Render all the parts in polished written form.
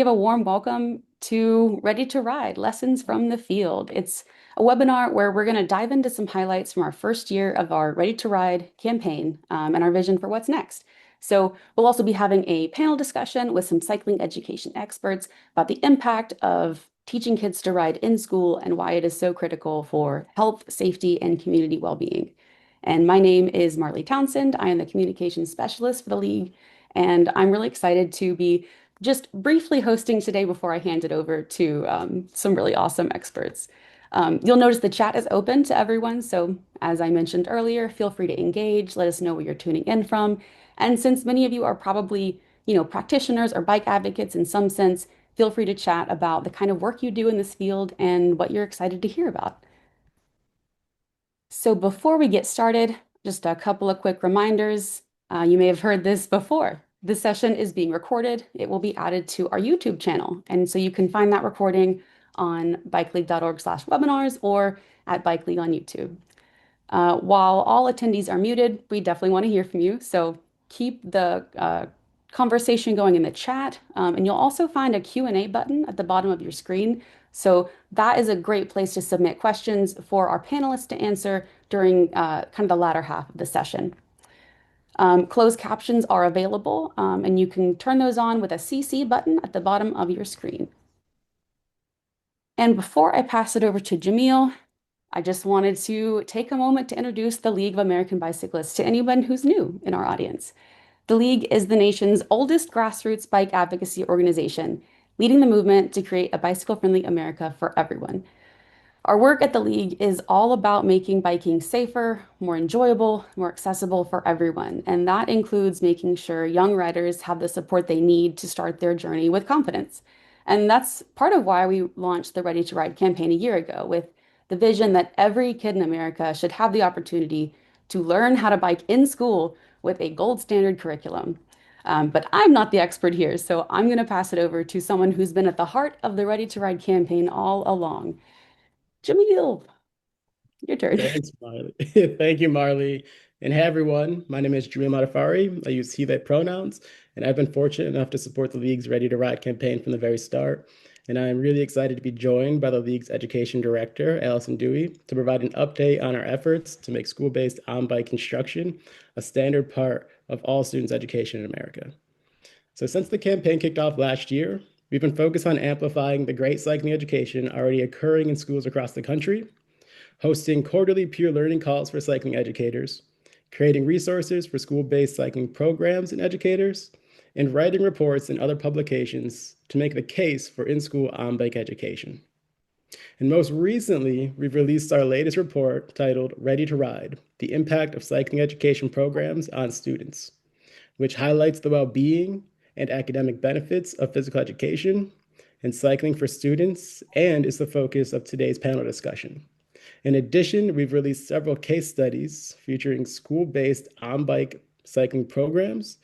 Give a warm welcome to Ready to Ride, Lessons from the Field. It's a webinar where we're going to dive into some highlights from our first year of our Ready to Ride campaign and our vision for what's next. So we'll also be having a panel discussion with some cycling education experts about the impact of teaching kids to ride in school and why it is so critical for health, safety, and community well-being. And my name is Marley Townsend. I am the communications specialist for the League, and I'm really excited to be just briefly hosting today before I hand it over to some really awesome experts. You'll notice the chat is open to everyone. So as I mentioned earlier, feel free to engage. Let us know where you're tuning in from. And since many of you are probably, practitioners or bike advocates in some sense, feel free to chat about the kind of work you do in this field and what you're excited to hear about. So before we get started, just a couple of quick reminders. You may have heard this before. This session is being recorded. It will be added to our YouTube channel. And so you can find that recording on bikeleague.org/webinars or at Bike League on YouTube. While all attendees are muted, we definitely want to hear from you. So keep the conversation going in the chat. And you'll also find a Q&A button at the bottom of your screen. So that is a great place to submit questions for our panelists to answer during kind of the latter half of the session. Closed captions are available, and you can turn those on with a CC button at the bottom of your screen. And before I pass it over to Jamil, I just wanted to take a moment to introduce the League of American Bicyclists to anyone who's new in our audience. The League is the nation's oldest grassroots bike advocacy organization, leading the movement to create a bicycle-friendly America for everyone. Our work at the League is all about making biking safer, more enjoyable, more accessible for everyone. And that includes making sure young riders have the support they need to start their journey with confidence. And that's part of why we launched the Ready to Ride campaign a year ago, with the vision that every kid in America should have the opportunity to learn how to bike in school with a gold standard curriculum. But I'm not the expert here, so I'm going to pass it over to someone who's been at the heart of the Ready to Ride campaign all along. Jamil, your turn. Thanks, Marley. Thank you, Marley. And hey, everyone. My name is Jamil Matafari. I use he, they pronouns, and I've been fortunate enough to support the League's Ready to Ride campaign from the very start. And I'm really excited to be joined by the League's Education Director, Allison Dewey, to provide an update on our efforts to make school-based on-bike instruction a standard part of all students' education in America. So since the campaign kicked off last year, we've been focused on amplifying the great cycling education already occurring in schools across the country, hosting quarterly peer learning calls for cycling educators, creating resources for school-based cycling programs and educators, and writing reports and other publications to make the case for in-school on-bike education. And most recently, we've released our latest report titled Ready to Ride, the Impact of Cycling Education Programs on Students, which highlights the well-being and academic benefits of physical education and cycling for students, and is the focus of today's panel discussion. In addition, we've released several case studies featuring school-based on-bike cycling programs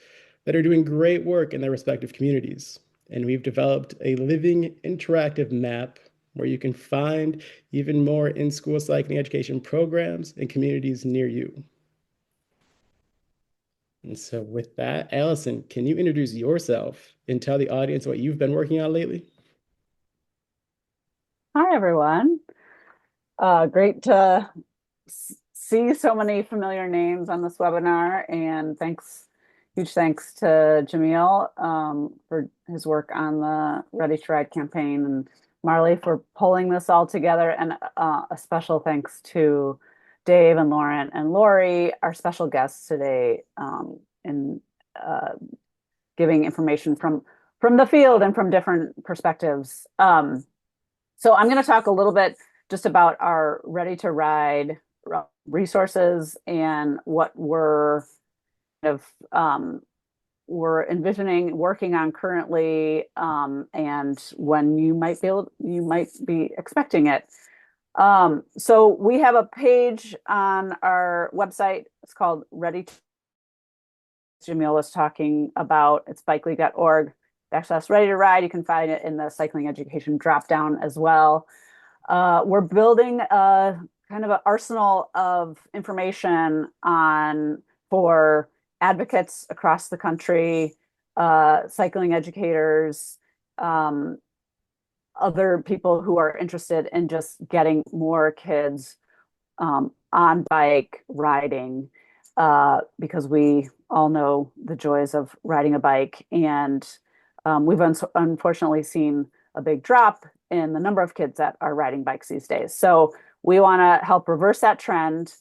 that are doing great work in their respective communities. And we've developed a living interactive map where you can find even more in-school cycling education programs and communities near you. And so with that, Allison, can you introduce yourself and tell the audience what you've been working on lately? Hi, everyone. Great to see so many familiar names on this webinar, and huge thanks to Jamil for his work on the Ready to Ride campaign, and Marley for pulling this all together, and a special thanks to Dave and Lauren and Lori, our special guests today, in giving information from the field and from different perspectives. So I'm going to talk a little bit just about our Ready to Ride resources and what we're envisioning working on currently, and when you might be expecting it. So we have a page on our website. It's called Ready to. Jamil was talking about. It's bikeleague.org/Ready to Ride. You can find it in the cycling education dropdown as well. We're building a kind of an arsenal of information for advocates across the country, cycling educators, other people who are interested in just getting more kids on bike riding, because we all know the joys of riding a bike. And we've unfortunately seen a big drop in the number of kids that are riding bikes these days. So we want to help reverse that trend.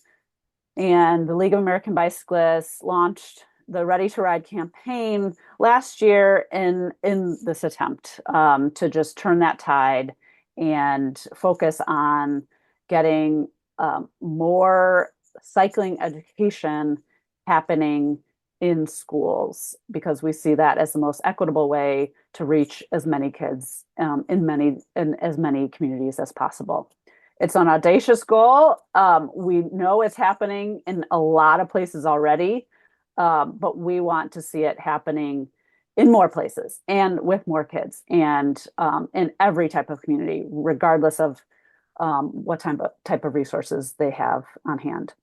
And the League of American Bicyclists launched the Ready to Ride campaign last year in this attempt to just turn that tide and focus on getting more cycling education happening in schools, because we see that as the most equitable way to reach as many kids in as many communities as possible. It's an audacious goal. We know it's happening in a lot of places already, but we want to see it happening in more places and with more kids, and in every type of community, regardless of what type of resources they have on hand.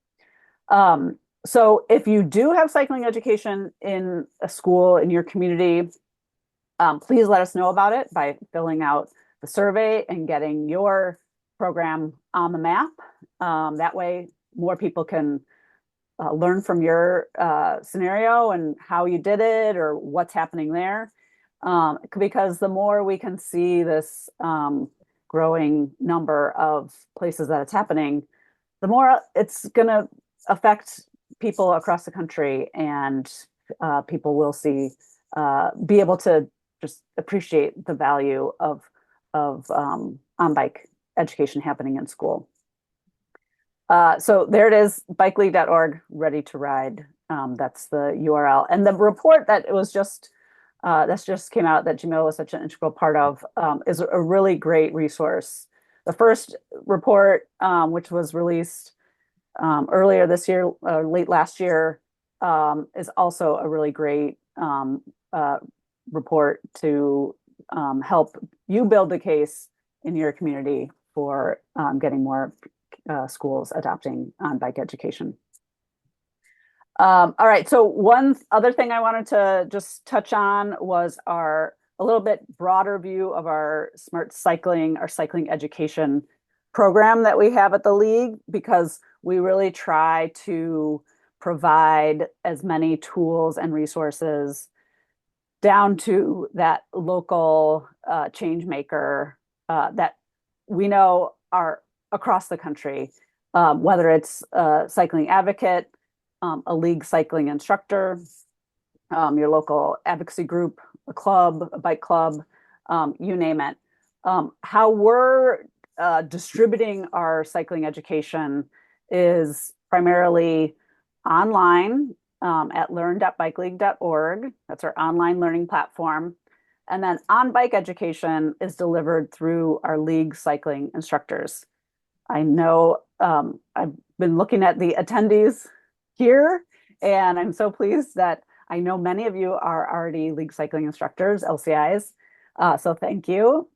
So if you do have cycling education in a school in your community, please let us know about it by filling out the survey and getting your program on the map. That way, more people can learn from your scenario and how you did it or what's happening there. Because the more we can see this growing number of places that it's happening, the more it's going to affect people across the country, and people will be able to just appreciate the value of on-bike education happening in school. So there it is, bikeleague.org, ready to ride. That's the URL. And the report that just came out, that Jamil was such an integral part of, is a really great resource. The first report, which was released earlier this year, late last year, is also a really great report to help you build the case in your community for getting more schools adopting on-bike education. All right, so one other thing I wanted to just touch on was a little bit broader view of our cycling education program that we have at the League, because we really try to provide as many tools and resources down to that local change maker that we know are across the country, whether it's a cycling advocate, a league cycling instructor, your local advocacy group, a club, a bike club, you name it. How we're distributing our cycling education is primarily online at learn.bikeleague.org. That's our online learning platform. And then on-bike education is delivered through our league cycling instructors. I know I've been looking at the attendees here, and I'm so pleased that I know many of you are already league cycling instructors, LCIs. So thank you.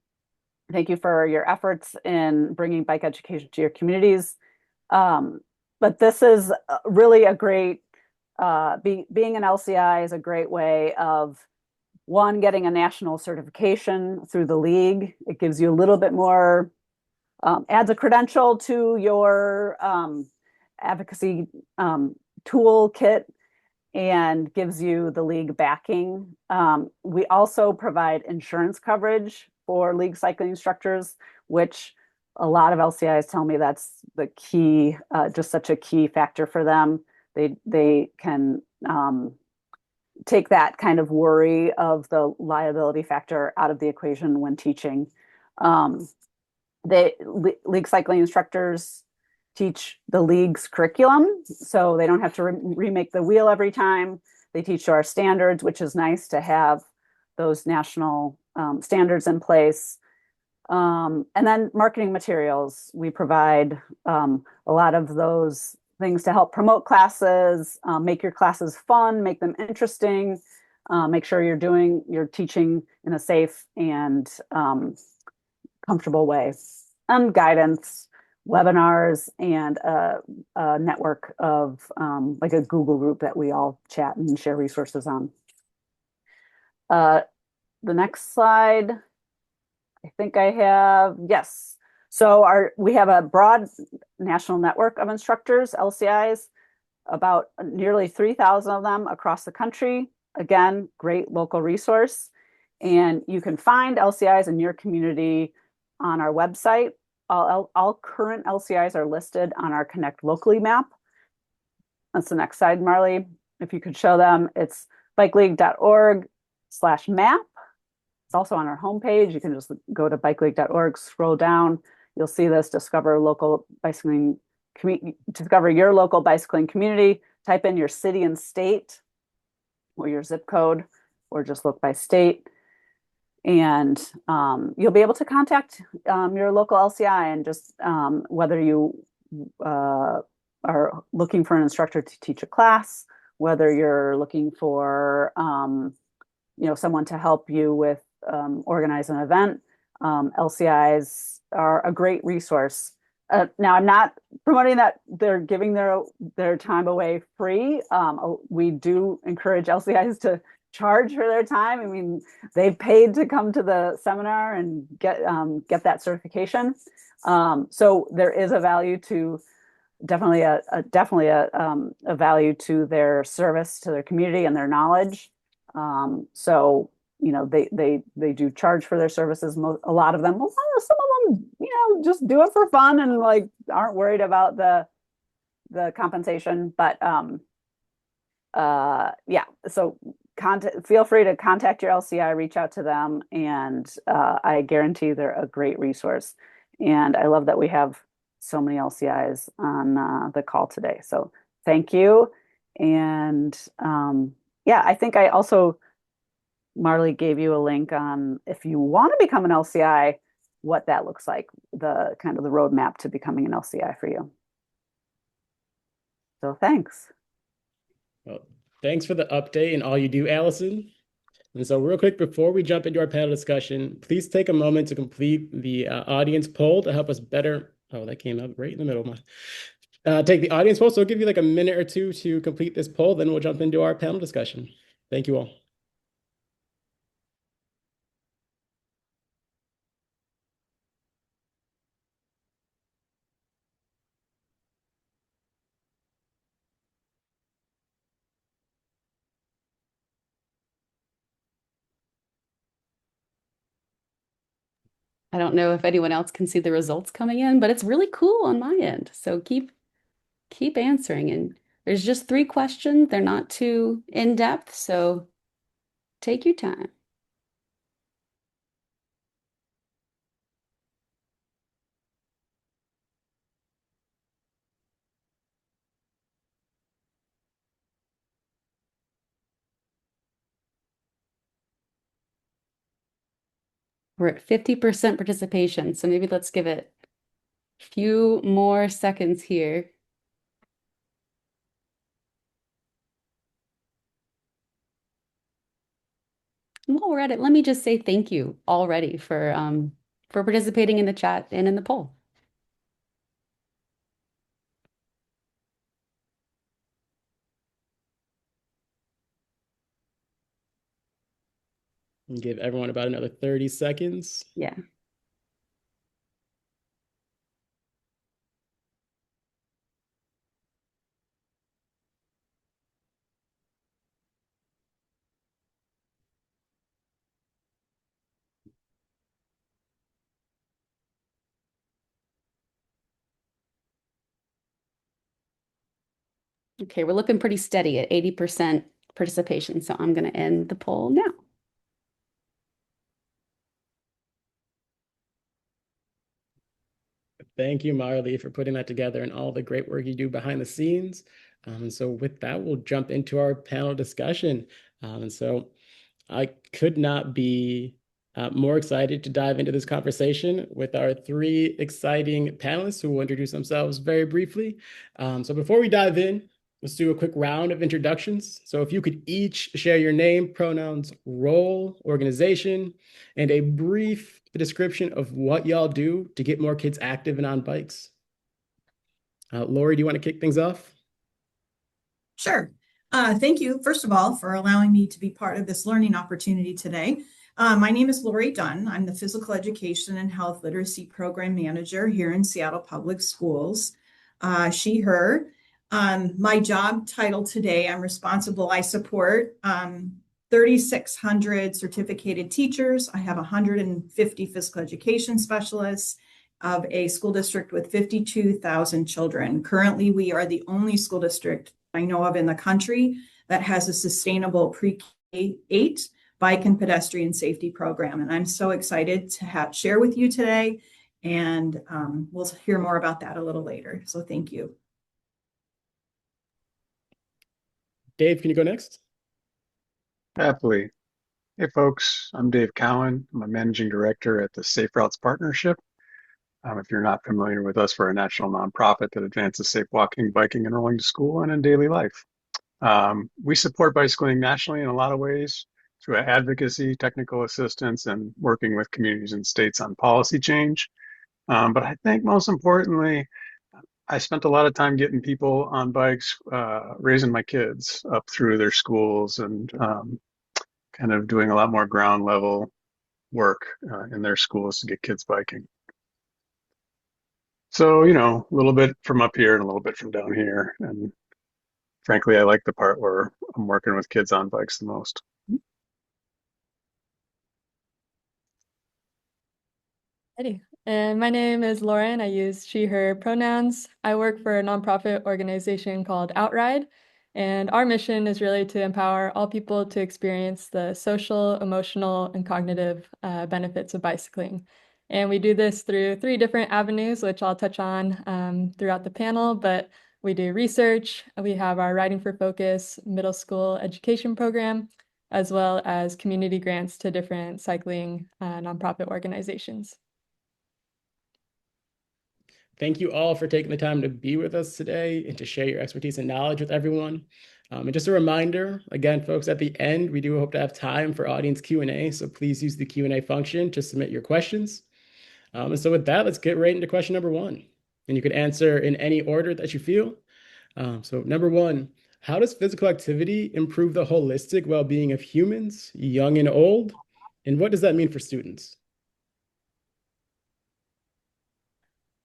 Thank you for your efforts in bringing bike education to your communities. But this is really a great, being an LCI is a great way of, one, getting a national certification through the league. It gives you a little bit more, adds a credential to your advocacy toolkit, and gives you the league backing. We also provide insurance coverage for league cycling instructors, which a lot of LCIs tell me that's the key, just such a key factor for them. They can take that kind of worry of the liability factor out of the equation when teaching. League cycling instructors teach the league's curriculum, so they don't have to remake the wheel every time. They teach to our standards, which is nice to have those national standards in place. And then marketing materials. We provide a lot of those things to help promote classes, make your classes fun, make them interesting, make sure you're teaching in a safe and comfortable way. Guidance, webinars, and a network of like a Google group that we all chat and share resources on. The next slide I think I have, yes. So we have a broad national network of instructors, LCIs, about nearly 3,000 of them across the country. Again, great local resource. And you can find LCIs in your community on our website. All current LCIs are listed on our Connect Locally map. That's the next slide, Marley. If you could show them, it's bikeleague.org/map. It's also on our homepage. You can just go to bikeleague.org, scroll down. You'll see this, discover your local bicycling community. Type in your city and state or your zip code, or just look by state. And you'll be able to contact your local LCI and just whether you are looking for an instructor to teach a class, whether you're looking for someone to help you with organize an event. LCIs are a great resource. Now, I'm not promoting that they're giving their time away free. We do encourage LCIs to charge for their time. I mean, they've paid to come to the seminar and get that certification. So there is a value to definitely a value to their service to their community and their knowledge. So they do charge for their services. A lot of them, some of them, just do it for fun and like aren't worried about the compensation. But yeah, so feel free to contact your LCI, reach out to them, and I guarantee they're a great resource. And I love that we have so many LCIs on the call today. So thank you. And yeah, I think I also, Marley gave you a link on if you want to become an LCI, what that looks like, the kind of the roadmap to becoming an LCI for you. So thanks. Well, thanks for the update and all you do, Allison. And so real quick, before we jump into our panel discussion, please take a moment to complete the audience poll to help us better. Oh, that came up right in the middle. Take the audience poll. So I'll give you like a minute or two to complete this poll. Then we'll jump into our panel discussion. Thank you all. I don't know if anyone else can see the results coming in, but it's really cool on my end. So keep answering. And there's just 3 questions. They're not too in-depth, so take your time. We're at 50% participation, so maybe let's give it a few more seconds here. And while we're at it, let me just say thank you already for participating in the chat and in the poll. And give everyone about another 30 seconds. Yeah. Okay, we're looking pretty steady at 80% participation, so I'm going to end the poll now. Thank you, Marley, for putting that together and all the great work you do behind the scenes. And so with that, we'll jump into our panel discussion. And so I could not be more excited to dive into this conversation with our 3 exciting panelists who will introduce themselves very briefly. So before we dive in, let's do a quick round of introductions. So if you could each share your name, pronouns, role, organization, and a brief description of what y'all do to get more kids active and on bikes. Lori, do you want to kick things off? Sure. Thank you, first of all, for allowing me to be part of this learning opportunity today. My name is Lori Dunn. I'm the Physical Education and Health Literacy Program Manager here in Seattle Public Schools. She, her. My job title today, I support 3,600 certificated teachers. I have 150 physical education specialists of a school district with 52,000 children. Currently, we are the only school district I know of in the country that has a sustainable pre-K-8 bike and pedestrian safety program. And I'm so excited to share with you today. And we'll hear more about that a little later. So thank you. Dave, can you go next? Happily. Hey, folks, I'm Dave Cowan. I'm a managing director at the Safe Routes Partnership. If you're not familiar with us, we're a national nonprofit that advances safe walking, biking, and rolling to school and in daily life. We support bicycling nationally in a lot of ways through advocacy, technical assistance, and working with communities and states on policy change. But I think most importantly, I spent a lot of time getting people on bikes, raising my kids up through their schools and kind of doing a lot more ground level work in their schools to get kids biking. So, a little bit from up here and a little bit from down here. And frankly, I like the part where I'm working with kids on bikes the most. Ready. And my name is Lauren. I use she, her pronouns. I work for a nonprofit organization called Outride, and our mission is really to empower all people to experience the social, emotional, and cognitive benefits of bicycling. And we do this through 3 different avenues, which I'll touch on throughout the panel, but we do research, we have our Riding for Focus middle school education program, as well as community grants to different cycling nonprofit organizations. Thank you all for taking the time to be with us today and to share your expertise and knowledge with everyone. And just a reminder, again, folks, at the end, we do hope to have time for audience Q&A, so please use the Q&A function to submit your questions. And so with that, let's get right into question number 1. And you could answer in any order that you feel. So number 1, how does physical activity improve the holistic well-being of humans, young and old? And what does that mean for students?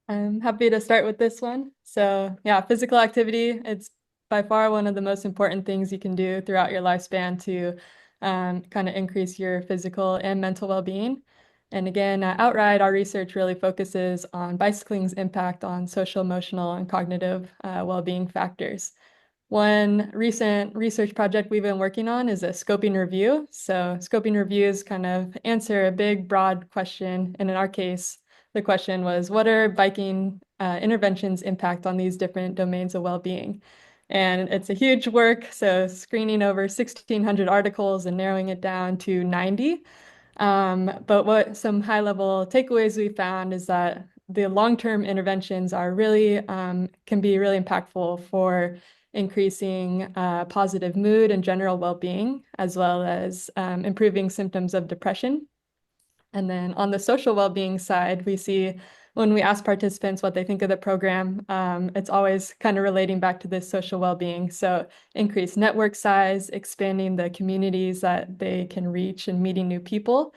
I'm happy to start with this one. So yeah, physical activity, it's by far one of the most important things you can do throughout your lifespan to kind of increase your physical and mental well-being. And again, at Outride, our research really focuses on bicycling's impact on social, emotional, and cognitive well-being factors. One recent research project we've been working on is a scoping review. So scoping reviews kind of answer a big, broad question. And in our case, the question was, what are biking interventions impact on these different domains of well-being? And it's a huge work. So screening over 1,600 articles and narrowing it down to 90. But what some high-level takeaways we found is that the long-term interventions are really can be really impactful for increasing positive mood and general well-being, as well as improving symptoms of depression. And then on the social well-being side, we see when we ask participants what they think of the program, it's always kind of relating back to this social well-being. So increased network size, expanding the communities that they can reach and meeting new people,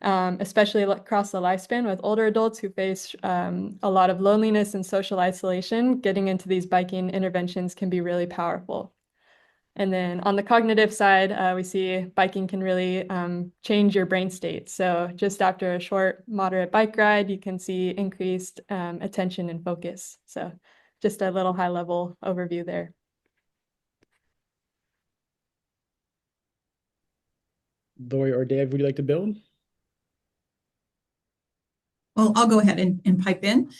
especially across the lifespan with older adults who face a lot of loneliness and social isolation. Getting into these biking interventions can be really powerful. And then on the cognitive side, we see biking can really change your brain state. So just after a short, moderate bike ride, you can see increased attention and focus. So just a little high-level overview there. Lori or Dave, would you like to build? Well, I'll go ahead and pipe in.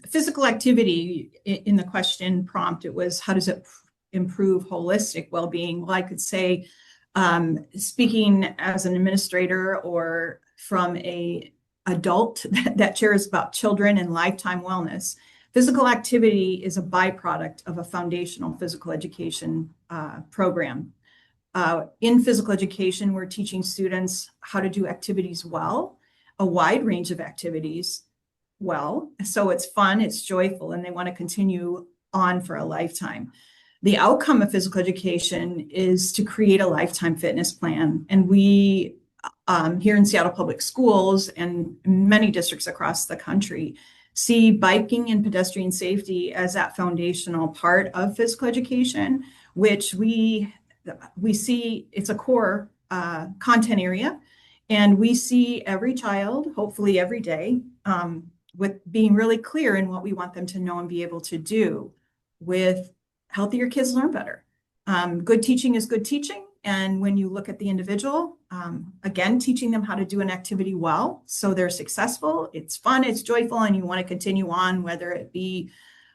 Physical activity in the question prompt, it was, how does it improve holistic well-being? Well, I could say, speaking as an administrator or from a adult that cares about children and lifetime wellness, physical activity is a byproduct of a foundational physical education program. In physical education, we're teaching students how to do activities well, a wide range of activities well. So it's fun, it's joyful, and they want to continue on for a lifetime. The outcome of physical education is to create a lifetime fitness plan. And we here in Seattle Public Schools and many districts across the country see biking and pedestrian safety as that foundational part of physical education, which we see it's a core content area. And we see every child, hopefully every day, with being really clear in what we want them to know and be able to do. With healthier kids learn better. Good teaching is good teaching. And when you look at the individual, again, teaching them how to do an activity well, so they're successful, it's fun, it's joyful, and you want to continue on, whether it be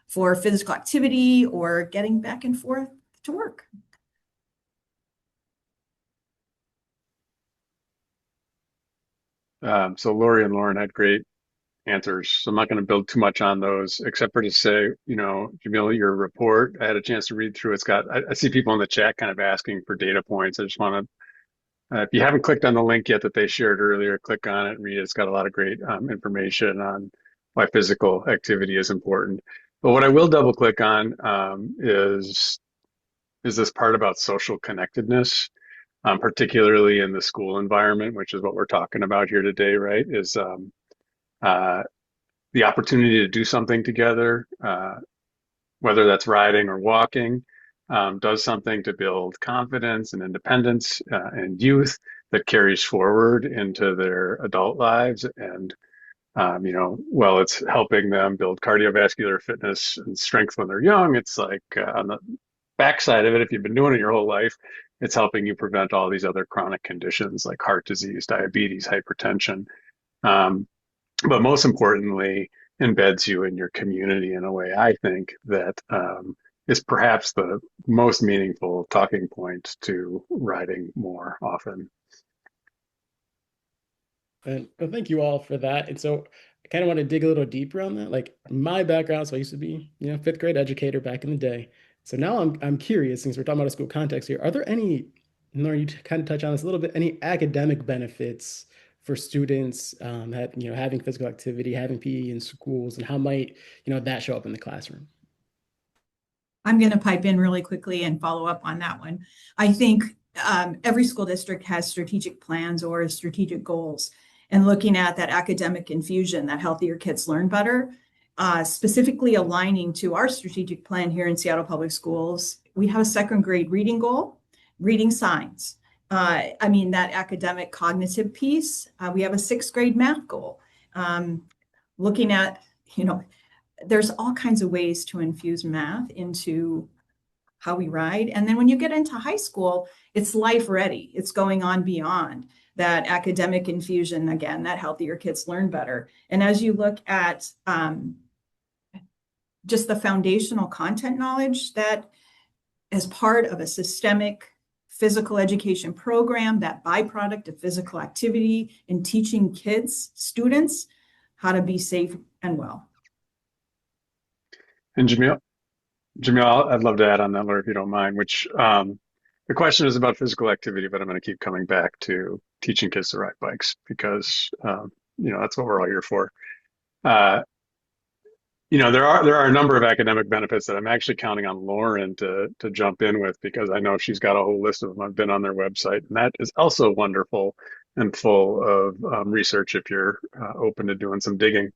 for physical activity or getting back and forth to work. So Lori and Lauren had great answers. So I'm not going to build too much on those, except for to say, Jamil, your report, I had a chance to read through. I see people in the chat kind of asking for data points. I just want to, if you haven't clicked on the link yet that they shared earlier, click on it and read it. It's got a lot of great information on why physical activity is important. But what I will double click on is this part about social connectedness. Particularly in the school environment, which is what we're talking about here today, right? Is the opportunity to do something together, whether that's riding or walking, does something to build confidence and independence in youth that carries forward into their adult lives. And, while it's helping them build cardiovascular fitness and strength when they're young, it's like on the backside of it, if you've been doing it your whole life, it's helping you prevent all these other chronic conditions like heart disease, diabetes, hypertension. But most importantly, embeds you in your community in a way I think that is perhaps the most meaningful talking point to riding more often. And well, thank you all for that. And so I kind of want to dig a little deeper on that. Like my background, so I used to be, fifth grade educator back in the day. So now I'm curious, since we're talking about a school context here, are there any, Nora, you kind of touch on this a little bit, any academic benefits for students having physical activity, having PE in schools, and how might, that show up in the classroom? I'm going to pipe in really quickly and follow up on that one. I think every school district has strategic plans or strategic goals. And looking at that academic infusion, that healthier kids learn better, specifically aligning to our strategic plan here in Seattle Public Schools, we have a second grade reading goal, reading signs. That academic cognitive piece, we have a sixth grade math goal. Looking at, there's all kinds of ways to infuse math into how we ride. And then when you get into high school, it's life ready. It's going on beyond that academic infusion, again, that healthier kids learn better. And as you look at just the foundational content knowledge that as part of a systemic physical education program, that byproduct of physical activity in teaching kids, students, how to be safe and well. And Jamil, I'd love to add on that, Laura, if you don't mind, which the question is about physical activity, but I'm going to keep coming back to teaching kids to ride bikes because, that's what we're all here for. There are a number of academic benefits that I'm actually counting on Lauren to jump in with because I know she's got a whole list of them. I've been on their website, and that is also wonderful and full of research if you're open to doing some digging.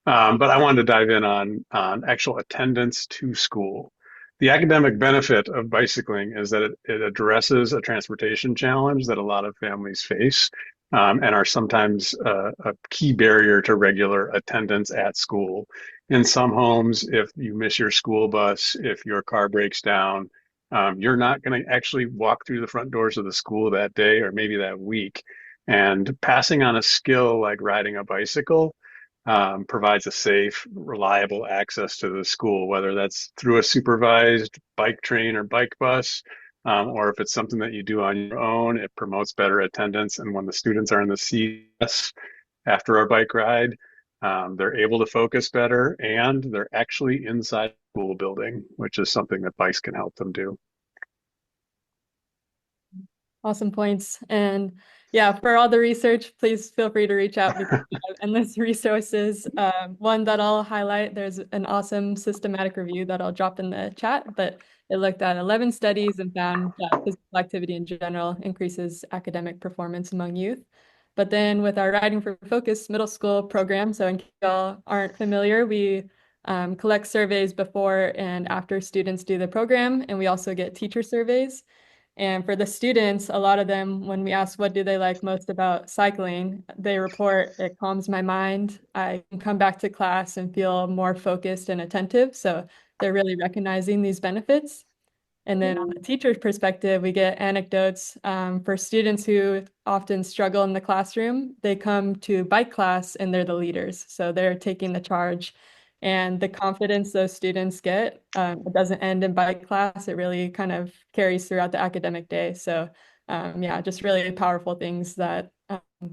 But I wanted to dive in on actual attendance to school. The academic benefit of bicycling is that it addresses a transportation challenge that a lot of families face and are sometimes a key barrier to regular attendance at school. In some homes, if you miss your school bus, if your car breaks down, you're not going to actually walk through the front doors of the school that day or maybe that week. And passing on a skill like riding a bicycle provides a safe, reliable access to the school, whether that's through a supervised bike train or bike bus, or if it's something that you do on your own, it promotes better attendance. And when the students are in the seats after our bike ride, they're able to focus better and they're actually inside the school building, which is something that bikes can help them do. Awesome points. And yeah, for all the research, please feel free to reach out because we have endless resources. One that I'll highlight, there's an awesome systematic review that I'll drop in the chat, but it looked at 11 studies and found that physical activity in general increases academic performance among youth. But then with our Riding for Focus middle school program, so in case y'all aren't familiar, we collect surveys before and after students do the program, and we also get teacher surveys. And for the students, a lot of them, when we ask what do they like most about cycling, they report it calms my mind. I can come back to class and feel more focused and attentive. So they're really recognizing these benefits. And then on the teacher's perspective, we get anecdotes for students who often struggle in the classroom. They come to bike class and they're the leaders. So they're taking the charge. And the confidence those students get, it doesn't end in bike class. It really kind of carries throughout the academic day. So yeah, just really powerful things that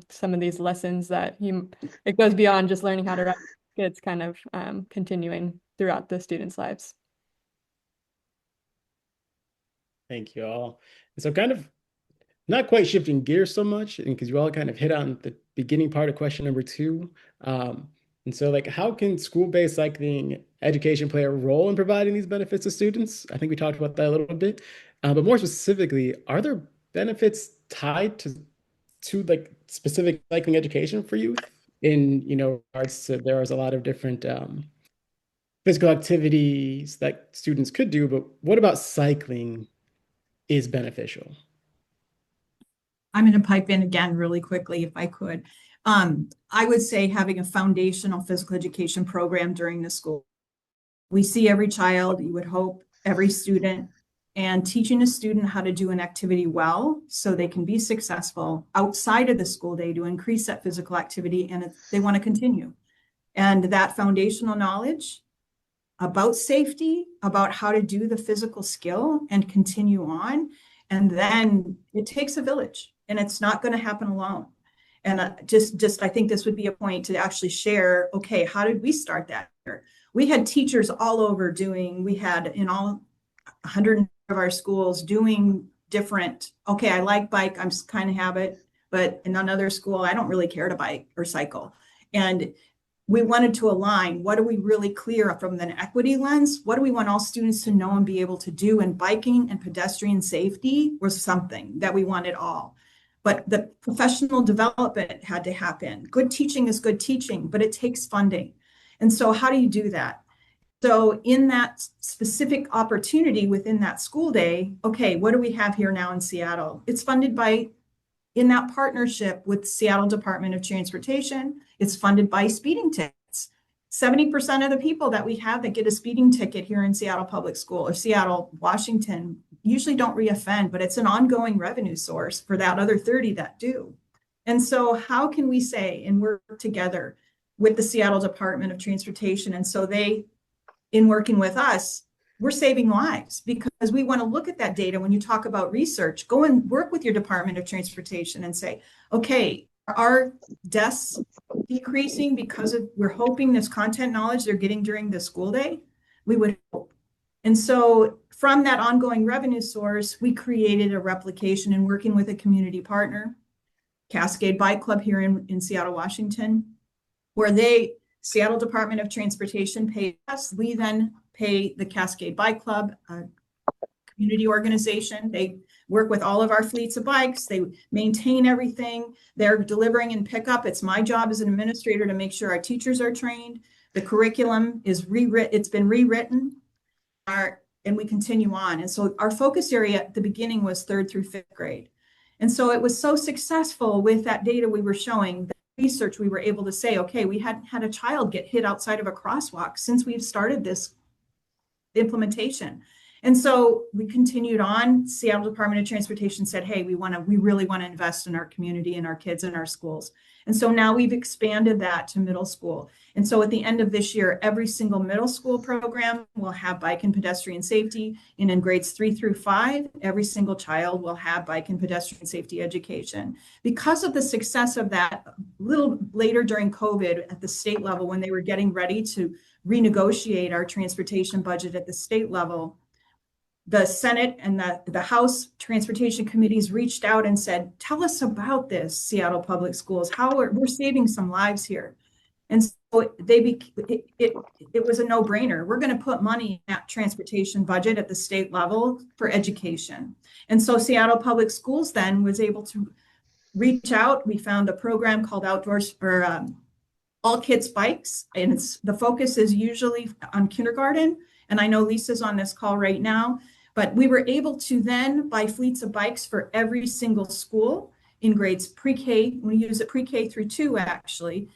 some of these lessons that it goes beyond just learning how to ride. It's kind of continuing throughout the students' lives. Thank you all. And so kind of not quite shifting gears so much, and because you all kind of hit on the beginning part of question number 2. And so like how can school-based cycling education play a role in providing these benefits to students? I think we talked about that a little bit. But more specifically, are there benefits tied to like specific cycling education for youth in, regards to there is a lot of different physical activities that students could do, but what about cycling is beneficial? I'm going to pipe in again really quickly if I could. I would say having a foundational physical education program during the school. We see every child, you would hope, every student, and teaching a student how to do an activity well so they can be successful outside of the school day to increase that physical activity and they want to continue. And that foundational knowledge about safety, about how to do the physical skill and continue on. And then it takes a village and it's not going to happen alone. And I think this would be a point to actually share, okay, how did we start that here? We had teachers all over we had in all 100 of our schools doing different, okay, I like bike, I'm kind of habit, but in another school, I don't really care to bike or cycle. And we wanted to align, what are we really clear from an equity lens? What do we want all students to know and be able to do? And biking and pedestrian safety was something that we wanted all. But the professional development had to happen. Good teaching is good teaching, but it takes funding. And so how do you do that? So in that specific opportunity within that school day, okay, what do we have here now in Seattle? It's funded in that partnership with Seattle Department of Transportation, it's funded by speeding tickets. 70% of the people that we have that get a speeding ticket here in Seattle Public School or Seattle, Washington, usually don't reoffend, but it's an ongoing revenue source for that other 30 that do. And so how can we say and work together with the Seattle Department of Transportation? And so in working with us, we're saving lives because we want to look at that data. When you talk about research, go and work with your Department of Transportation and say, okay, are deaths decreasing because we're hoping this content knowledge they're getting during the school day? We would hope. And so from that ongoing revenue source, we created a replication and working with a community partner, Cascade Bike Club here in Seattle, Washington, where Seattle Department of Transportation pays us. We then pay the Cascade Bike Club, a community organization. They work with all of our fleets of bikes. They maintain everything. They're delivering and pickup. It's my job as an administrator to make sure our teachers are trained. The curriculum is rewritten. It's been rewritten, and we continue on. And so our focus area at the beginning was 3rd through 5th grade. And so it was so successful with that data we were showing, research, we were able to say, okay, we hadn't had a child get hit outside of a crosswalk since we've started this implementation. And so we continued on. Seattle Department of Transportation said, hey, we really want to invest in our community and our kids in our schools. And so now we've expanded that to middle school. And so at the end of this year, every single middle school program will have bike and pedestrian safety. And in grades 3 through 5, every single child will have bike and pedestrian safety education. Because of the success of that, a little later during COVID at the state level, when they were getting ready to renegotiate our transportation budget at the state level, the Senate and the House Transportation Committees reached out and said, tell us about this, Seattle Public Schools, how we're saving some lives here. And so it was a no-brainer. We're going to put money in that transportation budget at the state level for education. And so Seattle Public Schools then was able to reach out. We found a program called Outdoors or All Kids Bikes, and the focus is usually on kindergarten. And I know Lisa's on this call right now, but we were able to then buy fleets of bikes for every single school in grades pre-K. We use it pre-K through 2 actually.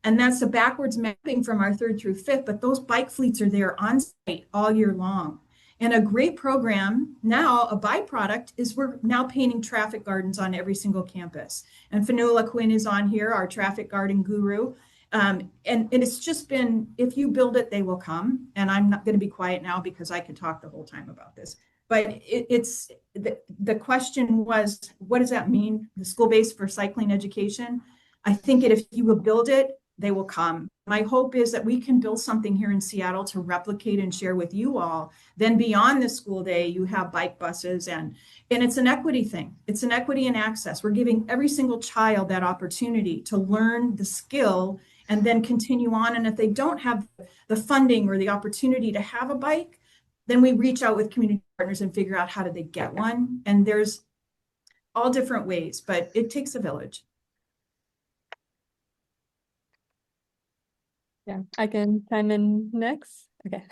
And that's a backwards mapping from our 3rd through 5th, but those bike fleets are there on site all year long. And a great program now, a byproduct, is we're now painting traffic gardens on every single campus. And Fanula Quinn is on here, our traffic garden guru. And it's just been, if you build it, they will come. And I'm not going to be quiet now because I could talk the whole time about this. But it's the question was, what does that mean? The school base for cycling education. I think if you will build it, they will come. My hope is that we can build something here in Seattle to replicate and share with you all. Then beyond the school day, you have bike buses and it's an equity thing. It's an equity and access. We're giving every single child that opportunity to learn the skill and then continue on. And if they don't have the funding or the opportunity to have a bike, then we reach out with community partners and figure out how do they get one. And there's all different ways, but it takes a village. Yeah, I can chime in next. Okay.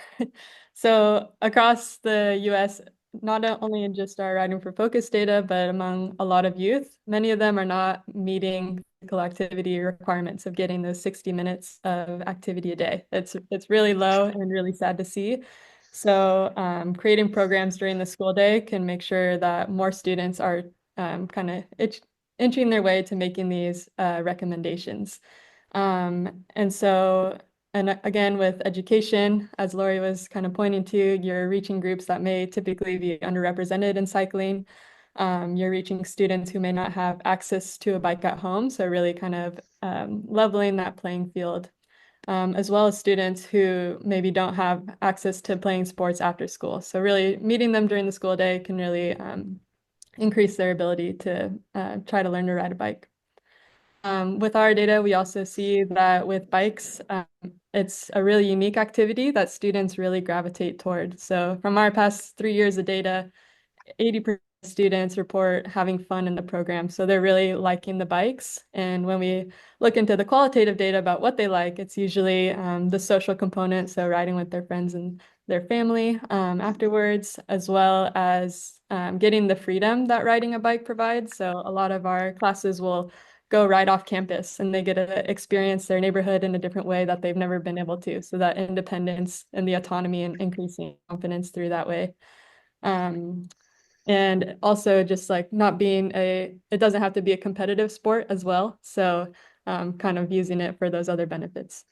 So across the US, not only in just our Riding for Focus data, but among a lot of youth, many of them are not meeting physical activity requirements of getting those 60 minutes of activity a day. It's really low and really sad to see. So creating programs during the school day can make sure that more students are kind of inching their way to making these recommendations. And so, and again, with education, as Lori was kind of pointing to, you're reaching groups that may typically be underrepresented in cycling. You're reaching students who may not have access to a bike at home. So really kind of leveling that playing field, as well as students who maybe don't have access to playing sports after school. So really meeting them during the school day can really increase their ability to try to learn to ride a bike. With our data, we also see that with bikes, it's a really unique activity that students really gravitate toward. So from our past 3 years of data, 80% of students report having fun in the program. So they're really liking the bikes. And when we look into the qualitative data about what they like, it's usually the social component, so riding with their friends and their family afterwards, as well as getting the freedom that riding a bike provides. So a lot of our classes will go right off campus and they get to experience their neighborhood in a different way that they've never been able to. So that independence and the autonomy and increasing confidence through that way. And also just like not being it doesn't have to be a competitive sport as well. So kind of using it for those other benefits.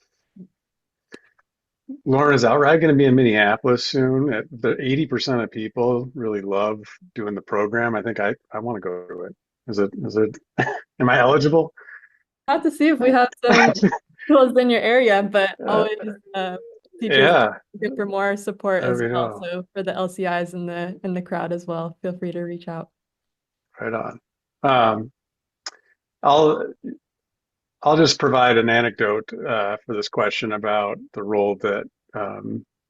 Lauren, is Outride going to be in Minneapolis soon? The 80% of people really love doing the program. I think I want to go to it. Am I eligible? Have to see if we have some schools in your area, but always teachers Yeah, looking for more support let as me well. know. So for the LCIs in the crowd as well, feel free to reach out. Right on. Um, I'll I'll just provide an anecdote for this question about the role that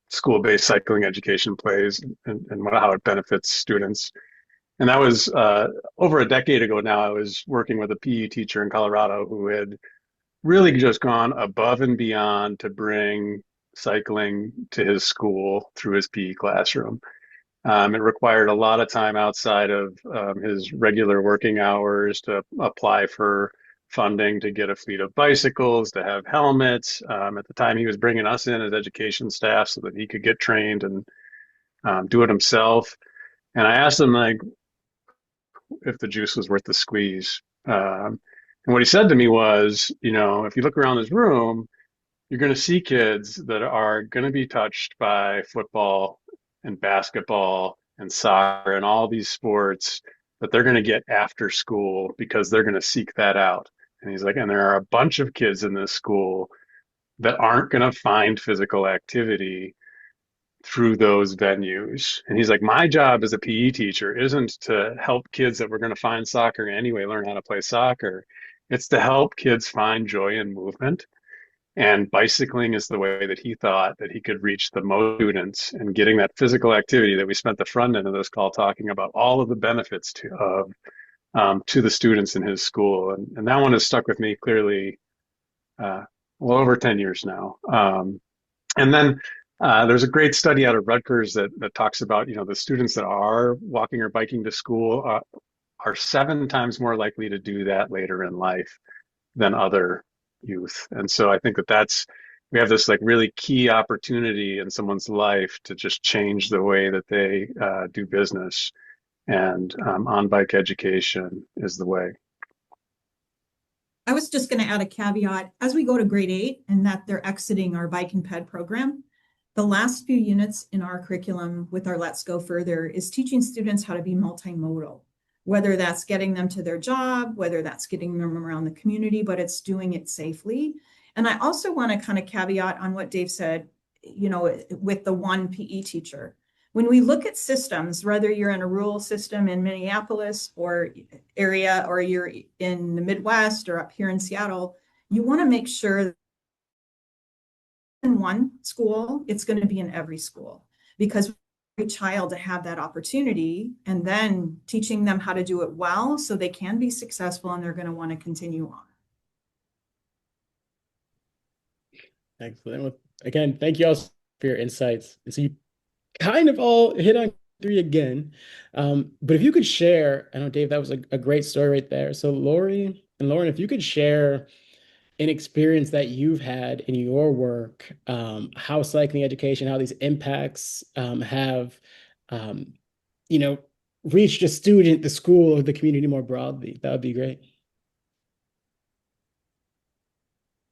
school-based cycling education plays and how it benefits students. And that was over a decade ago now. I was working with a PE teacher in Colorado who had really just gone above and beyond to bring cycling to his school through his PE classroom. It required a lot of time outside of his regular working hours to apply for funding to get a fleet of bicycles, to have helmets. At the time, he was bringing us in as education staff so that he could get trained and do it himself. And I asked him, like, if the juice was worth the squeeze. And what he said to me was, you know, if you look around this room, you're going to see kids that are going to be touched by football and basketball and soccer and all these sports that they're going to get after school because they're going to seek that out. And he's like, and there are a bunch of kids in this school that aren't going to find physical activity through those venues. And he's like, my job as a PE teacher isn't to help kids that were going to find soccer anyway learn how to play soccer. It's to help kids find joy in movement. And bicycling is the way that he thought that he could reach the most students and getting that physical activity that we spent the front end of this call talking about all of the benefits of to the students in his school. And that one has stuck with me clearly, well over 10 years now. And then there's a great study out of Rutgers that talks about, the students that are walking or biking to school are 7 times more likely to do that later in life than other youth. And so I think we have this like really key opportunity in someone's life to just change the way that they do business. And on-bike education is the way. I was just going to add a caveat. As we go to grade 8 and that they're exiting our bike and ped program, the last few units in our curriculum with our Let's Go Further is teaching students how to be multimodal, whether that's getting them to their job, whether that's getting them around the community, but it's doing it safely. And I also want to kind of caveat on what Dave said, with the one PE teacher. When we look at systems, whether you're in a rural system in Minneapolis or area, or you're in the Midwest or up here in Seattle, you want to make sure in one school, it's going to be in every school, because every child to have that opportunity, and then teaching them how to do it well so they can be successful and they're going to want to continue on. Excellent. Well, again, thank you all for your insights. And so you kind of all hit on 3 again. But if you could share, I know, Dave, that was a great story right there. So Lori and Lauren, if you could share an experience that you've had in your work, how cycling education, how these impacts have, reached a student, the school, or the community more broadly, that would be great.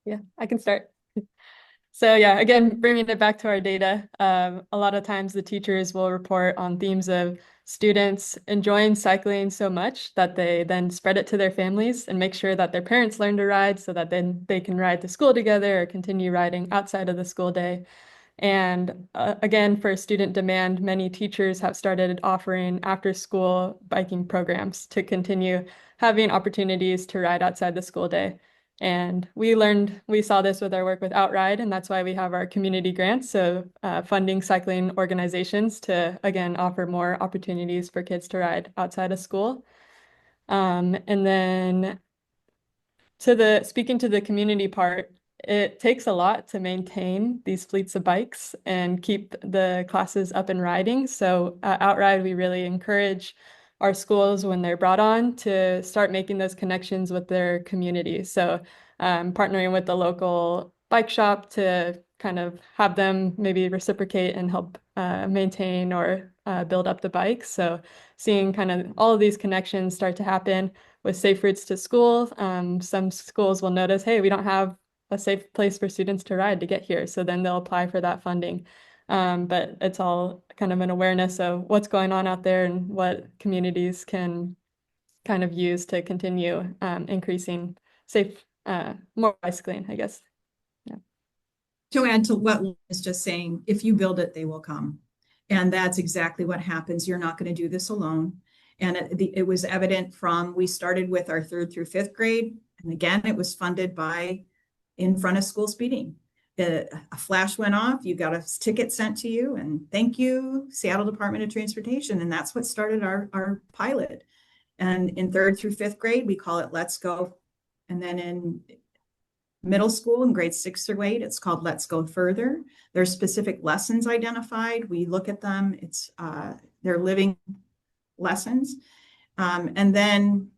Yeah, I can start. So yeah, again, bringing it back to our data, a lot of times the teachers will report on themes of students enjoying cycling so much that they then spread it to their families and make sure that their parents learn to ride so that then they can ride to school together or continue riding outside of the school day. And again, for student demand, many teachers have started offering after-school biking programs to continue having opportunities to ride outside the school day. And we saw this with our work with Outride, and that's why we have our community grants. So funding cycling organizations to, again, offer more opportunities for kids to ride outside of school. And then speaking to the community part, it takes a lot to maintain these fleets of bikes and keep the classes up and riding. So at Outride, we really encourage our schools when they're brought on to start making those connections with their community. So partnering with the local bike shop to kind of have them maybe reciprocate and help maintain or build up the bikes. So seeing kind of all of these connections start to happen with safe routes to school. Some schools will notice, hey, we don't have a safe place for students to ride to get here. So then they'll apply for that funding. But it's all kind of an awareness of what's going on out there and what communities can kind of use to continue increasing safe, more bicycling, I guess. Yeah. To add to what Lauren is just saying, if you build it, they will come. And that's exactly what happens. You're not going to do this alone. And it was evident we started with our 3rd through 5th grade. And again, it was funded by in front of school speeding. A flash went off, you got a ticket sent to you, and thank you, Seattle Department of Transportation. And that's what started our pilot. And in 3rd through 5th grade, we call it Let's Go. And then in middle school, in grades 6 through 8, it's called Let's Go Further. There's specific lessons identified. We look at them. It's they're living lessons. And then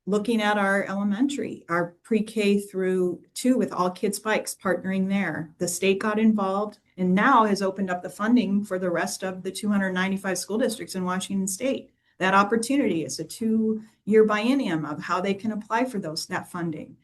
looking at our elementary, our pre-K through 2 with all kids bikes, partnering there. The state got involved and now has opened up the funding for the rest of the 295 school districts in Washington State. That opportunity is a 2-year biennium of how they can apply for that funding.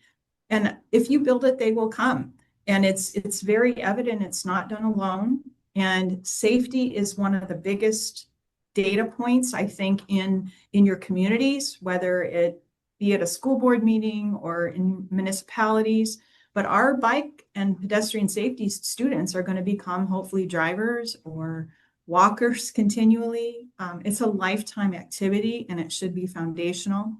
And if you build it, they will come. And it's very evident it's not done alone. And safety is one of the biggest data points, I think, in your communities, whether it be at a school board meeting or in municipalities. But our bike and pedestrian safety students are going to become hopefully drivers or walkers continually. It's a lifetime activity and it should be foundational.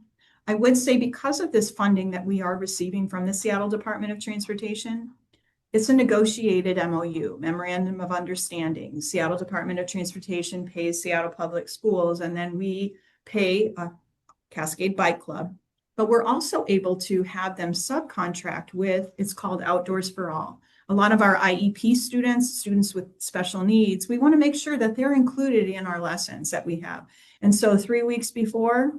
I would say because of this funding that we are receiving from the Seattle Department of Transportation, it's a negotiated MOU, Memorandum of Understanding. The Seattle Department of Transportation pays Seattle Public Schools, and then we pay Cascade Bike Club, but we're also able to have them subcontract with, it's called Outdoors for All. A lot of our IEP students with special needs, we want to make sure that they're included in our lessons that we have. And so 3 weeks before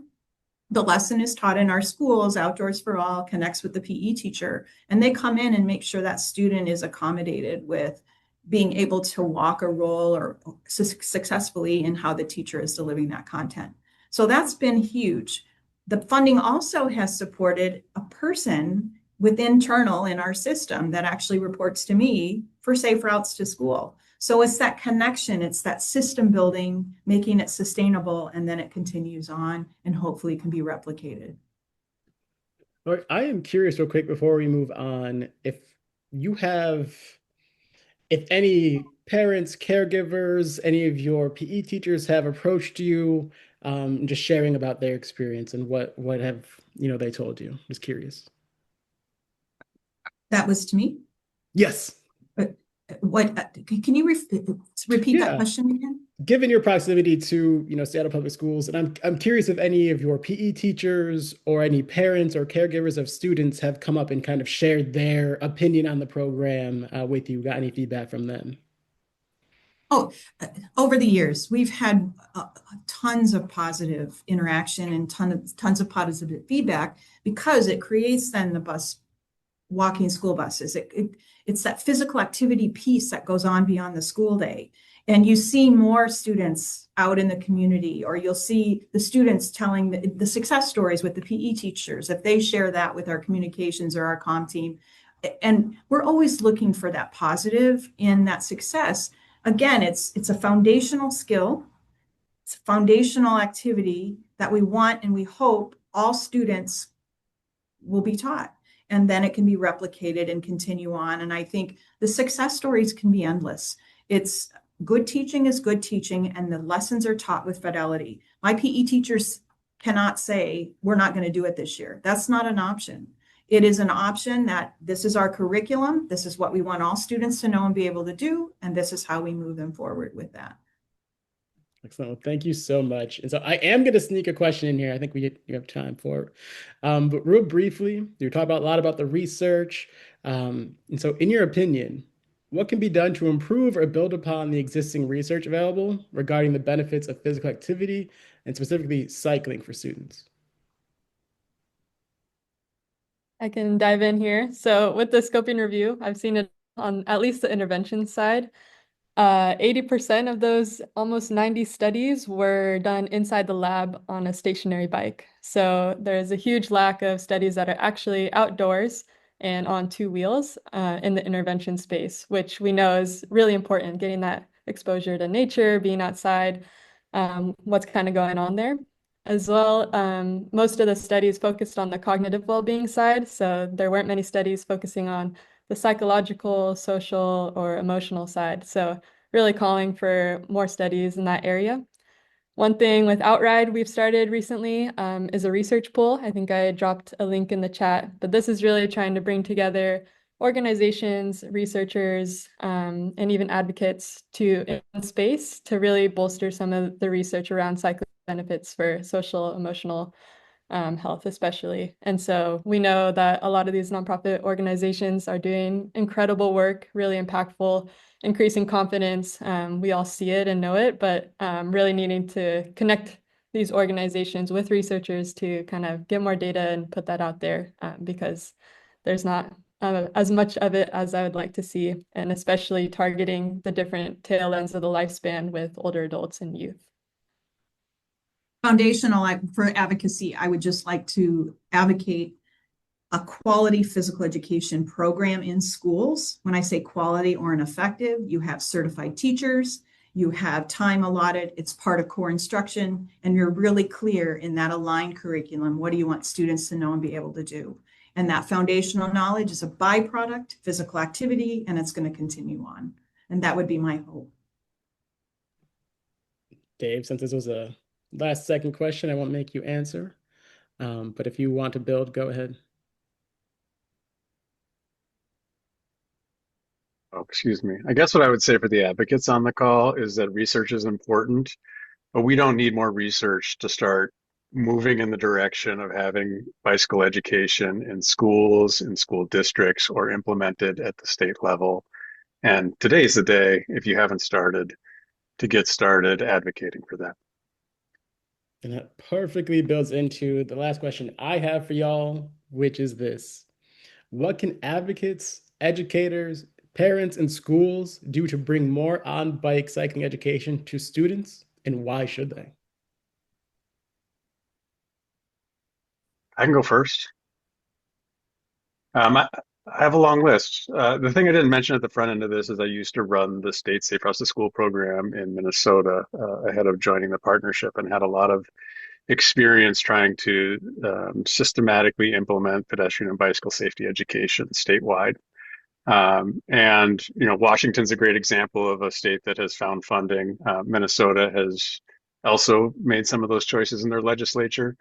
the lesson is taught in our schools, Outdoors for All connects with the PE teacher, and they come in and make sure that student is accommodated with being able to walk or roll or successfully in how the teacher is delivering that content. So that's been huge. The funding also has supported a person with internal in our system that actually reports to me for safe routes to school. So it's that connection, it's that system building, making it sustainable, and then it continues on and hopefully can be replicated. All right, I am curious real quick before we move on, if any parents, caregivers, any of your PE teachers have approached you, just sharing about their experience and what have they told you. Just curious. That was to me. Yes. Can you repeat that Yeah. question again? Given your proximity to Seattle Public Schools, and I'm curious if any of your PE teachers or any parents or caregivers of students have come up and kind of shared their opinion on the program with you. Got any feedback from them? Oh, over the years, we've had tons of positive interaction and tons of positive feedback because it creates then the walking school buses. It's that physical activity piece that goes on beyond the school day. And you see more students out in the community, or you'll see the students telling the success stories with the PE teachers, if they share that with our communications or our comm team. And we're always looking for that positive in that success. Again, it's a foundational skill. It's a foundational activity that we want and we hope all students will be taught. And then it can be replicated and continue on. And I think the success stories can be endless. It's good teaching is good teaching, and the lessons are taught with fidelity. My PE teachers cannot say, we're not going to do it this year. That's not an option. It is an option that this is our curriculum. This is what we want all students to know and be able to do. And this is how we move them forward with that. Excellent. Well, thank you so much. And so I am going to sneak a question in here. I think you have time for it. But real briefly, you talk about a lot about the research. And so in your opinion, what can be done to improve or build upon the existing research available regarding the benefits of physical activity and specifically cycling for students? I can dive in here. So with the scoping review, I've seen it on at least the intervention side. 80% of those almost 90 studies were done inside the lab on a stationary bike. So there's a huge lack of studies that are actually outdoors and on two wheels in the intervention space, which we know is really important, getting that exposure to nature, being outside, what's kind of going on there. As well, most of the studies focused on the cognitive well-being side, so there weren't many studies focusing on the psychological, social, or emotional side. So really calling for more studies in that area. One thing with Outride we've started recently is a research pool. I think I dropped a link in the chat, but this is really trying to bring together organizations, researchers, and even advocates in space to really bolster some of the research around cycling benefits for social, emotional health, especially. And so we know that a lot of these nonprofit organizations are doing incredible work, really impactful, increasing confidence. We all see it and know it, but really needing to connect these organizations with researchers to kind of get more data and put that out there because there's not as much of it as I would like to see, and especially targeting the different tail ends of the lifespan with older adults and youth. Foundational for advocacy, I would just like to advocate a quality physical education program in schools. When I say quality or an effective, you have certified teachers, you have time allotted, it's part of core instruction, and you're really clear in that aligned curriculum. What do you want students to know and be able to do? And that foundational knowledge is a byproduct, physical activity, and it's going to continue on. And that would be my hope. Dave, since this was a last second question, I won't make you answer. But if you want to build, go ahead. Oh, excuse me. I guess what I would say for the advocates on the call is that research is important, but we don't need more research to start moving in the direction of having bicycle education in schools, in school districts, or implemented at the state level. And today's the day, if you haven't started, to get started advocating for that. And that perfectly builds into the last question I have for y'all, which is this. What can advocates, educators, parents, and schools do to bring more on-bike cycling education to students, and why should they? I can go first. I have a long list. The thing I didn't mention at the front end of this is I used to run the state Safe Routes to School program in Minnesota ahead of joining the partnership, and had a lot of experience trying to systematically implement pedestrian and bicycle safety education statewide. And Washington's a great example of a state that has found funding. Minnesota has also made some of those choices in their legislature.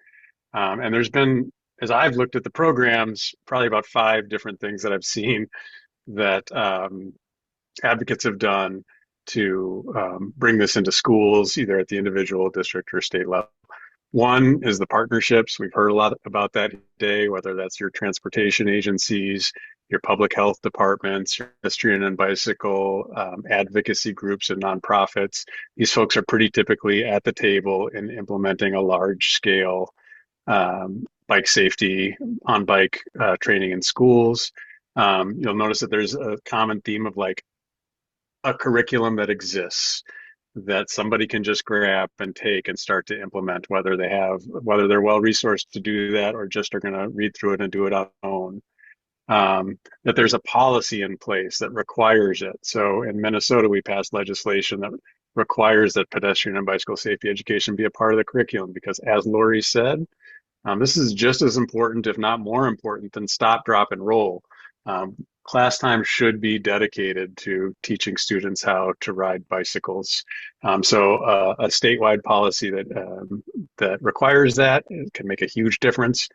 And there's been, as I've looked at the programs, probably about 5 different things that I've seen that advocates have done to bring this into schools, either at the individual, district, or state level. One is the partnerships. We've heard a lot about that today, whether that's your transportation agencies, your public health departments, your pedestrian and bicycle advocacy groups and nonprofits. These folks are pretty typically at the table in implementing a large scale bike safety on bike training in schools. You'll notice that there's a common theme of like a curriculum that exists that somebody can just grab and take and start to implement, whether they're well resourced to do that or just are going to read through it and do it on their own. That there's a policy in place that requires it. So in Minnesota, we passed legislation that requires that pedestrian and bicycle safety education be a part of the curriculum, because as Lori said, this is just as important, if not more important, than stop, drop, and roll. Class time should be dedicated to teaching students how to ride bicycles. So a statewide policy that requires that can make a huge difference.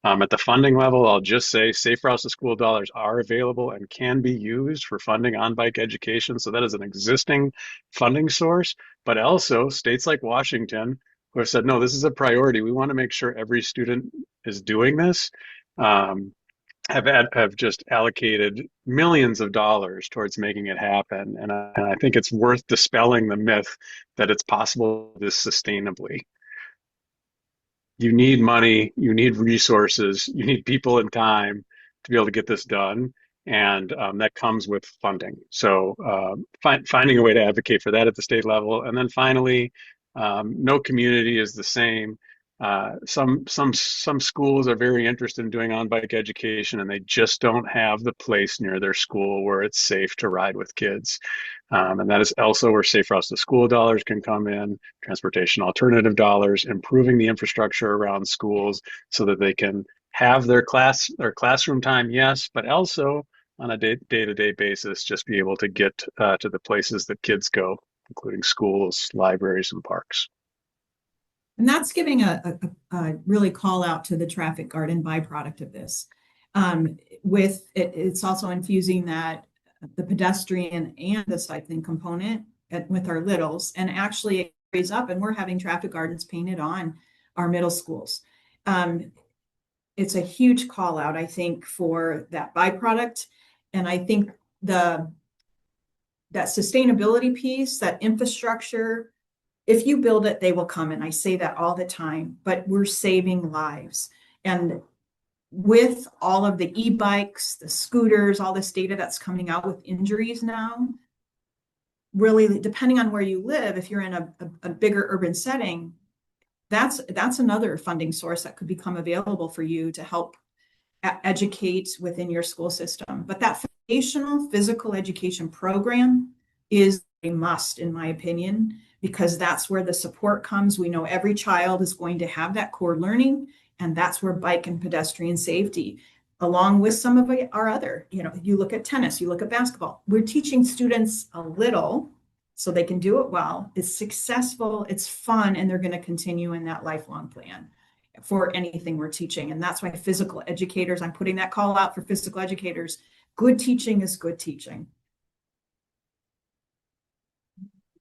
At the funding level, I'll just say Safe Routes to School dollars are available and can be used for funding on-bike education. So that is an existing funding source, but also states like Washington who have said, no, this is a priority. We want to make sure every student is doing this. Have just allocated millions of dollars towards making it happen. And I think it's worth dispelling the myth that it's possible this sustainably. You need money, you need resources, you need people and time to be able to get this done. And that comes with funding. So finding a way to advocate for that at the state level. And then finally, no community is the same. Some schools are very interested in doing on-bike education, and they just don't have the place near their school where it's safe to ride with kids. And that is also where Safe Routes to School dollars can come in, transportation alternative dollars, improving the infrastructure around schools so that they can have their classroom time, yes, but also on a day-to-day basis, just be able to get to the places that kids go, including schools, libraries, and parks. And that's giving a really call out to the traffic garden byproduct of this. It's also infusing that the pedestrian and the cycling component with our littles, and actually it raise up, and we're having traffic gardens painted on our middle schools. It's a huge call out, I think, for that byproduct. And I think that sustainability piece, that infrastructure, if you build it, they will come. And I say that all the time, but we're saving lives. And with all of the e-bikes, the scooters, all this data that's coming out with injuries now, really, depending on where you live, if you're in a bigger urban setting, that's another funding source that could become available for you to help educate within your school system. But that foundational physical education program is a must, in my opinion, because that's where the support comes. We know every child is going to have that core learning, and that's where bike and pedestrian safety, along with some of our other, you look at tennis, you look at basketball, we're teaching students a little so they can do it well. It's successful, it's fun, and they're going to continue in that lifelong plan for anything we're teaching. And that's why physical educators, I'm putting that call out for physical educators. Good teaching is good teaching.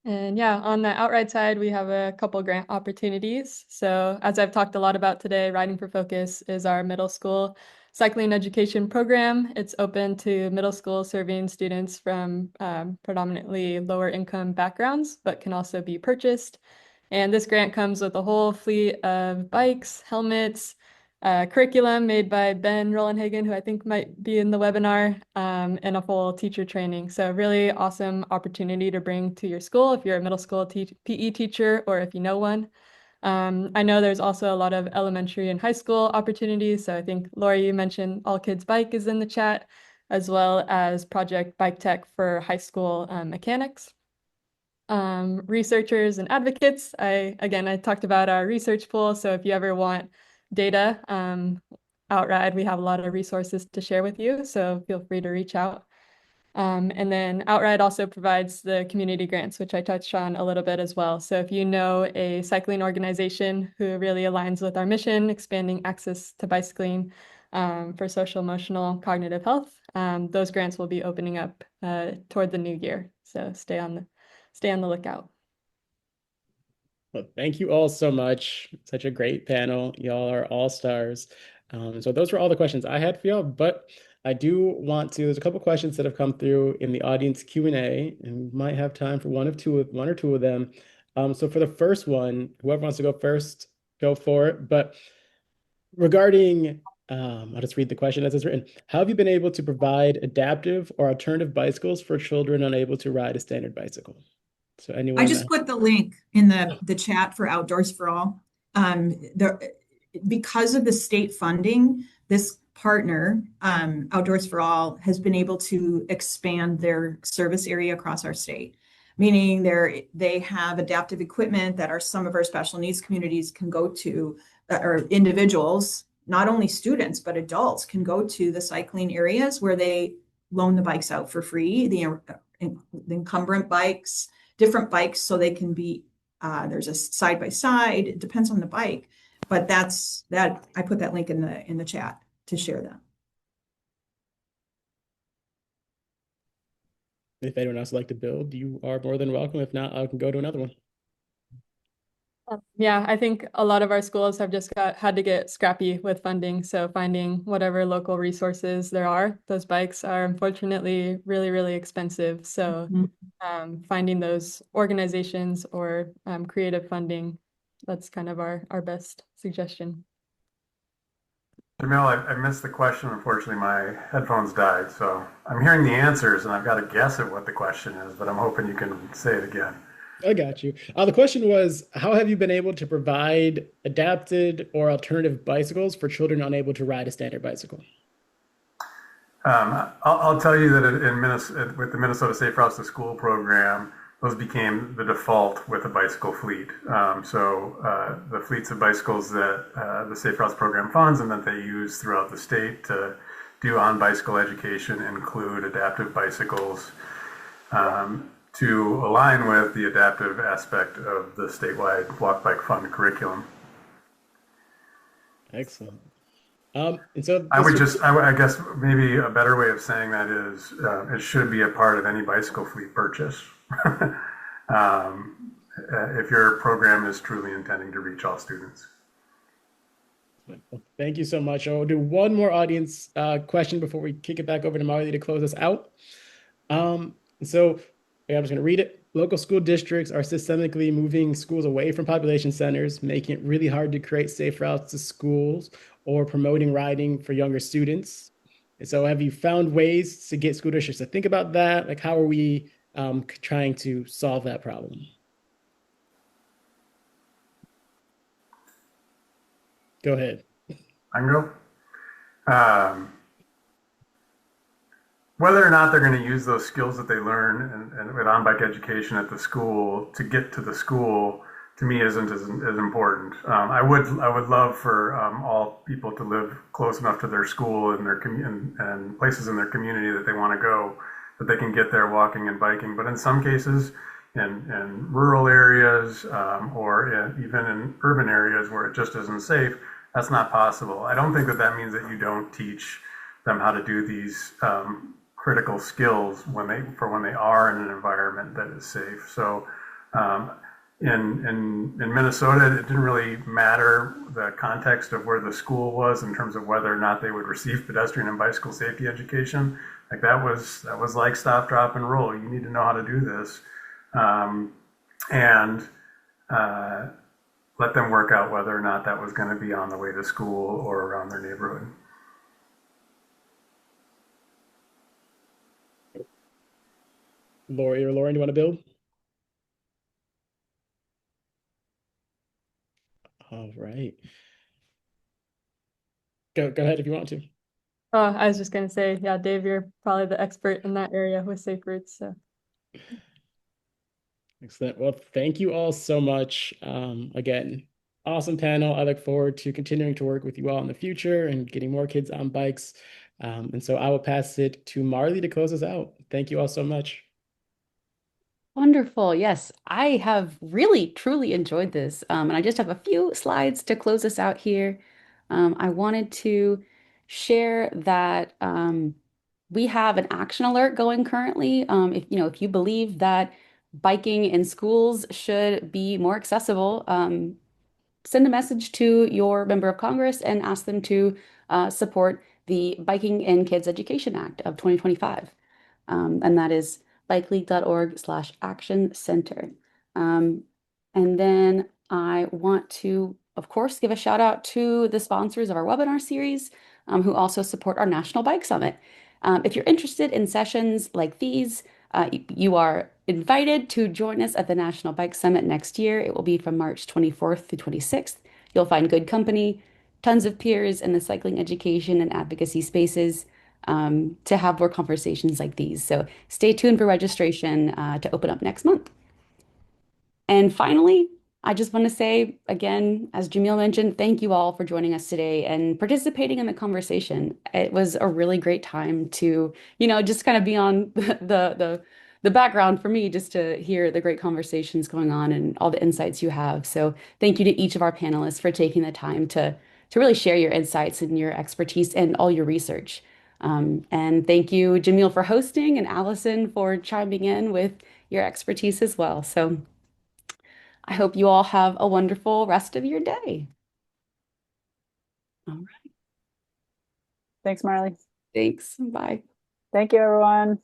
And yeah, on the outright side, we have a couple grant opportunities. So as I've talked a lot about today, Riding for Focus is our middle school cycling education program. It's open to middle school serving students from predominantly lower income backgrounds, but can also be purchased. And this grant comes with a whole fleet of bikes, helmets, curriculum made by Ben Rollenhagen, who I think might be in the webinar, and a full teacher training. So really awesome opportunity to bring to your school if you're a middle school PE teacher or if you know one. I know there's also a lot of elementary and high school opportunities. So I think, Laura, you mentioned All Kids Bike is in the chat, as well as Project Bike Tech for high school mechanics. Researchers and advocates. I talked about our research pool. So if you ever want data, Outride, we have a lot of resources to share with you. So feel free to reach out. And then Outride also provides the community grants, which I touched on a little bit as well. So if you know a cycling organization who really aligns with our mission, expanding access to bicycling for social, emotional, cognitive health, those grants will be opening up toward the new year. So stay on the lookout. Well, thank you all so much. Such a great panel. Y'all are all stars. So those were all the questions I had for y'all, but I do want to, there's a couple questions that have come through in the audience Q&A, and we might have time for one or two of them. So for the first one, whoever wants to go first, go for it. But regarding, I'll just read the question as it's written. How have you been able to provide adaptive or alternative bicycles for children unable to ride a standard bicycle? So anyone I just put the link in the chat for Outdoors for All. Because of the state funding, this partner, Outdoors for All, has been able to expand their service area across our state, meaning they have adaptive equipment that some of our special needs communities can go to, or individuals, not only students, but adults can go to the cycling areas where they loan the bikes out for free, the encumbrant bikes, different bikes, so they can be, there's a side by side, it depends on the bike, but that's that. I put that link in the chat to share that. If anyone else would like to build, you are more than welcome. If not, I can go to another one. Yeah, I think a lot of our schools have just had to get scrappy with funding. So finding whatever local resources there are, those bikes are unfortunately really, really expensive. So finding those organizations or creative funding, that's kind of our best suggestion. Jamil, I missed the question. Unfortunately, my headphones died. So I'm hearing the answers and I've got to guess at what the question is, but I'm hoping you can say it again. I got you. The question was, how have you been able to provide adapted or alternative bicycles for children unable to ride a standard bicycle? I'll tell you that in Minnesota, with the Minnesota Safe Routes to School program, those became the default with a bicycle fleet. The fleets of bicycles that the Safe Routes program funds and that they use throughout the state to do on-bicycle education include adaptive bicycles to align with the adaptive aspect of the statewide Walk Bike Fund curriculum. Excellent. And so I guess maybe a better way of saying that is it should be a part of any bicycle fleet purchase. If your program is truly intending to reach all students. Thank you so much. I'll do one more audience question before we kick it back over to Marley to close us out. I'm just going to read it. Local school districts are systemically moving schools away from population centers, making it really hard to create safe routes to schools or promoting riding for younger students. And so have you found ways to get school districts to think about that? Like, how are we trying to solve that problem? Go ahead. I can go. Whether or not they're going to use those skills that they learn and with on-bike education at the school to get to the school, to me, isn't as important. I would love for all people to live close enough to their school and and places in their community that they want to go, that they can get there walking and biking. But in some cases, in rural areas or even in urban areas where it just isn't safe, that's not possible. I don't think that means that you don't teach them how to do these critical skills when they are in an environment that is safe. So Um, in Minnesota, it didn't really matter the context of where the school was in terms of whether or not they would receive pedestrian and bicycle safety education. Like that was like stop, drop, and roll. You need to know how to do this, and let them work out whether or not that was going to be on the way to school or around their neighborhood. Lori or Lauren, do you want to build? All right. Go ahead if you want to. Oh, I was just gonna say, yeah, Dave, you're probably the expert in that area with safe routes. So Excellent. Well, thank you all so much. Again, awesome panel. I look forward to continuing to work with you all in the future and getting more kids on bikes. And so I will pass it to Marley to close us out. Thank you all so much. Wonderful. Yes, I have really, truly enjoyed this. And I just have a few slides to close us out here. I wanted to share that we have an action alert going currently. If you believe that biking in schools should be more accessible, send a message to your member of Congress and ask them to support the Biking in Kids Education Act of 2025. And that is bikeleague.org/action center. Um, and then I want to, of course, give a shout out to the sponsors of our webinar series, who also support our National Bike Summit. If you're interested in sessions like these, you are invited to join us at the National Bike Summit next year. It will be from March 24th through 26th. You'll find good company, tons of peers in the cycling education and advocacy spaces, to have more conversations like these. So stay tuned for registration to open up next month. And finally, I just want to say again, as Jamil mentioned, thank you all for joining us today and participating in the conversation. It was a really great time to, just kind of be on the background for me, just to hear the great conversations going on and all the insights you have. So thank you to each of our panelists for taking the time to really share your insights and your expertise and all your research. And thank you, Jamil, for hosting and Allison for chiming in with your expertise as well. So I hope you all have a wonderful rest of your day. All right. Thanks, Marley. Thanks. Bye. Thank you, everyone.